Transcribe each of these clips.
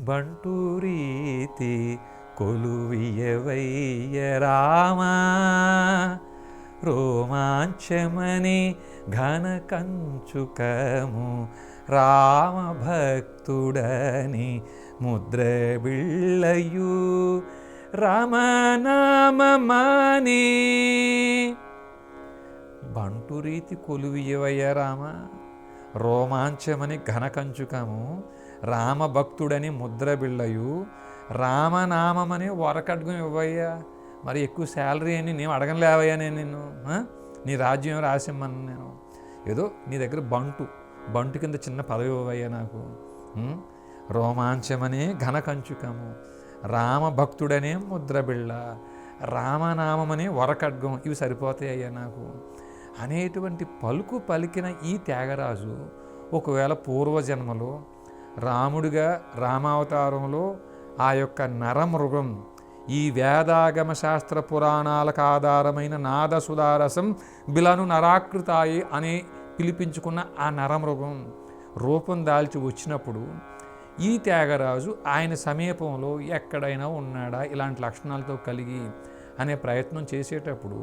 బంటూరీతి కొలువియవయ్య రామా రోమాంచమని ఘన కంచుకము రామభక్తుడని ముద్ర బిళ్ళయు రామనామమాని బంటురీతి కొలువియవయ్య రామ రోమాంచమని ఘనకంచుకము రామభక్తుడని ముద్ర బిళ్ళయు రామనామమని వరకడ్గం ఇవ్వయ్యా. మరి ఎక్కువ శాలరీ అని నేను అడగలేవయ్యా, నేను నిన్ను నీ రాజ్యం రాసిమ్మను నేను. ఏదో నీ దగ్గర బంటు కింద చిన్న పదవి ఇవ్వయ్యా నాకు. రోమాంచమనే ఘనకంచుకము రామభక్తుడనే ముద్రబిళ్ళ రామనామమనే వరకడ్గం ఇవి సరిపోతాయి అయ్యా నాకు అనేటువంటి పలుకు పలికిన ఈ త్యాగరాజు ఒకవేళ పూర్వజన్మలో రాముడిగా రామావతారంలో ఆ యొక్క నరమృగం ఈ వేదాగమ శాస్త్ర పురాణాలకు ఆధారమైన నాదసుధారసం బిలను నరాకృతాయి అని పిలిపించుకున్న ఆ నరమృగం రూపం దాల్చి వచ్చినప్పుడు ఈ త్యాగరాజు ఆయన సమీపంలో ఎక్కడైనా ఉన్నాడా ఇలాంటి లక్షణాలతో కలిగి అనే ప్రయత్నం చేసేటప్పుడు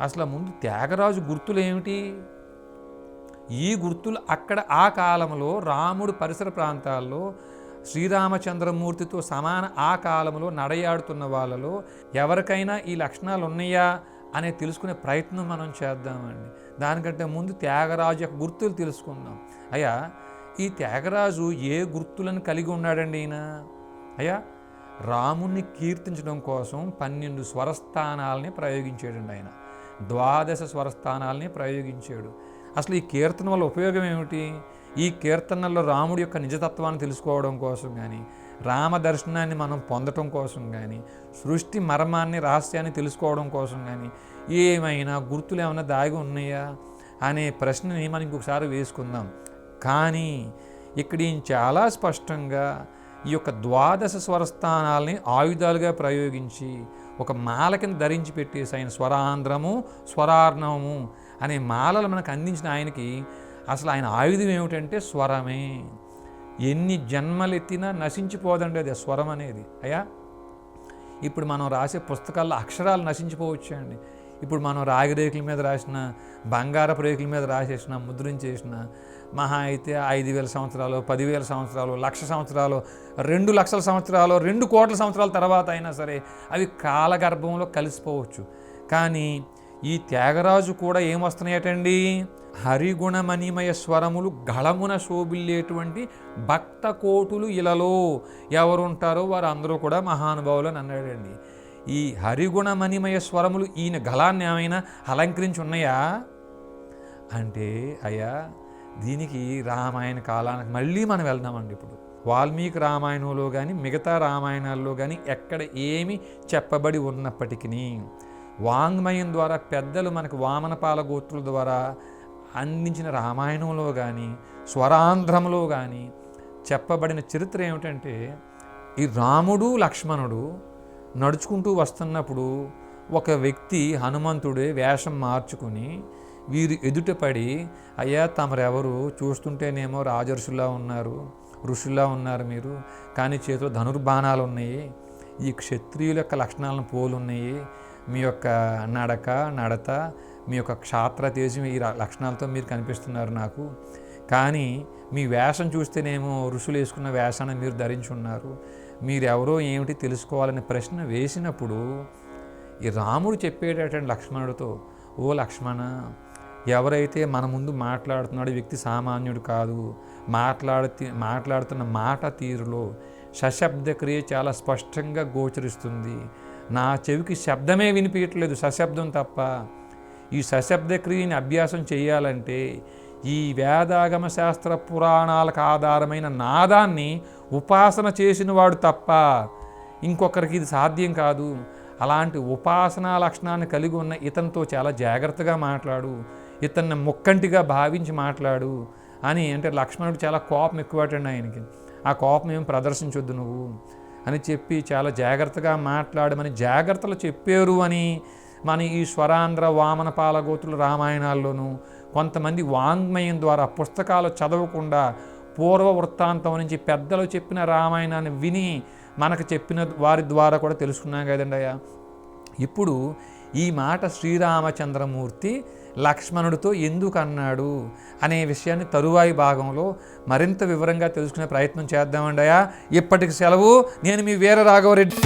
అసలు ముందు త్యాగరాజు గుర్తులు ఏమిటి? ఈ గుర్తులు అక్కడ ఆ కాలంలో రాముడు పరిసర ప్రాంతాల్లో శ్రీరామచంద్రమూర్తితో సమాన ఆ కాలంలో నడయాడుతున్న వాళ్ళలో ఎవరికైనా ఈ లక్షణాలు ఉన్నాయా అనే తెలుసుకునే ప్రయత్నం మనం చేద్దామండి. దానికంటే ముందు త్యాగరాజు యొక్క గుర్తులు తెలుసుకుందాం. అయ్యా, ఈ త్యాగరాజు ఏ గుర్తులను కలిగి ఉన్నాడండి ఈయన? అయ్యా, రాముణ్ణి కీర్తించడం కోసం 12 స్వరస్థానాలని ప్రయోగించాడండి ఆయన. 12 స్వరస్థానాలని ప్రయోగించాడు. అసలు ఈ కీర్తన వల్ల ఉపయోగం ఏమిటి? ఈ కీర్తనల్లో రాముడి యొక్క నిజతత్వాన్ని తెలుసుకోవడం కోసం కానీ, రామ దర్శనాన్ని మనం పొందటం కోసం కానీ, సృష్టి మర్మాన్ని రహస్యాన్ని తెలుసుకోవడం కోసం కానీ ఏమైనా గుర్తులు ఏమైనా దాగి ఉన్నాయా అనే ప్రశ్నని మనం ఇంకొకసారి వేసుకుందాం. కానీ ఇక్కడ ఈయన చాలా స్పష్టంగా ఈ యొక్క 12 స్వరస్థానాలని ఆయుధాలుగా ప్రయోగించి ఒక మాల కింద ధరించి పెట్టేసి ఆయన స్వరాంధ్రము స్వరార్ణవము అనే మాలలు మనకు అందించిన ఆయనకి అసలు ఆయన ఆయుధం ఏమిటంటే స్వరమే. ఎన్ని జన్మలెత్తినా నశించిపోదండి అది స్వరం అనేది. అయ్యా, ఇప్పుడు మనం రాసే పుస్తకాల్లో అక్షరాలు నశించిపోవచ్చు అండి. ఇప్పుడు మనం రాగి రేకుల మీద రాసిన, బంగారపు రేకుల మీద రాసేసిన, ముద్రించేసిన మహా అయితే 5,000 సంవత్సరాలు, 10,000 సంవత్సరాలు, 1,00,000 సంవత్సరాలు, 2,00,000 సంవత్సరాలు, 2 కోట్ల సంవత్సరాల తర్వాత అయినా సరే అవి కాలగర్భంలో కలిసిపోవచ్చు. కానీ ఈ త్యాగరాజు కూడా ఏమొస్తున్నాయటండి? హరిగుణమణిమయ స్వరములు గళమున శోభిల్లేటువంటి భక్త కోటులు ఇలలో ఎవరుంటారో వారు అందరూ కూడా మహానుభావులు అని అన్నాడండి. ఈ హరిగుణమణిమయ స్వరములు ఈయన గళాన్ని ఏమైనా అలంకరించి ఉన్నాయా అంటే, అయ్యా, దీనికి రామాయణ కాలానికి మళ్ళీ మనం వెళ్దామండి. ఇప్పుడు వాల్మీకి రామాయణంలో కానీ మిగతా రామాయణాల్లో కానీ ఎక్కడ ఏమి చెప్పబడి ఉన్నప్పటికీ వాంగ్మయం ద్వారా పెద్దలు మనకు వామనపాల గోత్రుల ద్వారా అందించిన రామాయణంలో కానీ స్వరాంధ్రంలో కానీ చెప్పబడిన చరిత్ర ఏమిటంటే, ఈ రాముడు లక్ష్మణుడు నడుచుకుంటూ వస్తున్నప్పుడు ఒక వ్యక్తి హనుమంతుడే వేషం మార్చుకుని వీరు ఎదుటపడి, అయ్యా తమరెవరు? చూస్తుంటేనేమో రాజర్షుల్లా ఉన్నారు, ఋషుల్లా ఉన్నారు మీరు, కానీ చేతిలో ధనుర్బాణాలు ఉన్నాయి, ఈ క్షత్రియుల యొక్క లక్షణాలను పోలున్నాయి, మీ యొక్క నడత, మీ యొక్క క్షాత్ర తేజం ఈ లక్షణాలతో మీరు కనిపిస్తున్నారు నాకు, కానీ మీ వేషం చూస్తేనేమో ఋషులు వేసుకున్న వేషాన్ని మీరు ధరించి ఉన్నారు, మీరెవరో ఏమిటి తెలుసుకోవాలనే ప్రశ్న వేసినప్పుడు ఈ రాముడు చెప్పేటటువంటి లక్ష్మణుడితో, ఓ లక్ష్మణ, ఎవరైతే మన ముందు మాట్లాడుతున్నాడో వ్యక్తి సామాన్యుడు కాదు. మాట్లాడుతున్న మాట తీరులో సశబ్ద క్రియ చాలా స్పష్టంగా గోచరిస్తుంది. నా చెవికి శబ్దమే వినిపించట్లేదు, సశబ్దం తప్ప. ఈ సశబ్ద క్రియని అభ్యాసం చేయాలంటే ఈ వేదాగమ శాస్త్ర పురాణాలకు ఆధారమైన నాదాన్ని ఉపాసన చేసిన వాడు తప్ప ఇంకొకరికి ఇది సాధ్యం కాదు. అలాంటి ఉపాసనా లక్షణాన్ని కలిగి ఉన్న ఇతనితో చాలా జాగ్రత్తగా మాట్లాడు, ఇతన్ని ముక్కంటిగా భావించి మాట్లాడు అని అంటే లక్ష్మణుడు చాలా కోపం ఎక్కువటండి ఆయనకి. ఆ కోపం ఏం ప్రదర్శించొద్దు నువ్వు అని చెప్పి చాలా జాగ్రత్తగా మాట్లాడమని జాగ్రత్తలు చెప్పారు అని మన ఈ స్వరాంధ్ర వామన పాలగోతుల రామాయణాల్లోనూ కొంతమంది వాంగ్మయం ద్వారా పుస్తకాలు చదవకుండా పూర్వ వృత్తాంతం నుంచి పెద్దలు చెప్పిన రామాయణాన్ని విని మనకు చెప్పిన వారి ద్వారా కూడా తెలుసుకున్నాం కదండి అయ్యా. ఇప్పుడు ఈ మాట శ్రీరామచంద్రమూర్తి లక్ష్మణుడితో ఎందుకు అన్నాడు అనే విషయాన్ని తరువాయి భాగంలో మరింత వివరంగా తెలుసుకునే ప్రయత్నం చేద్దామండి అయ్యా. ఇప్పటికి సెలవు. నేను మీ వీర రాఘవరెడ్డి.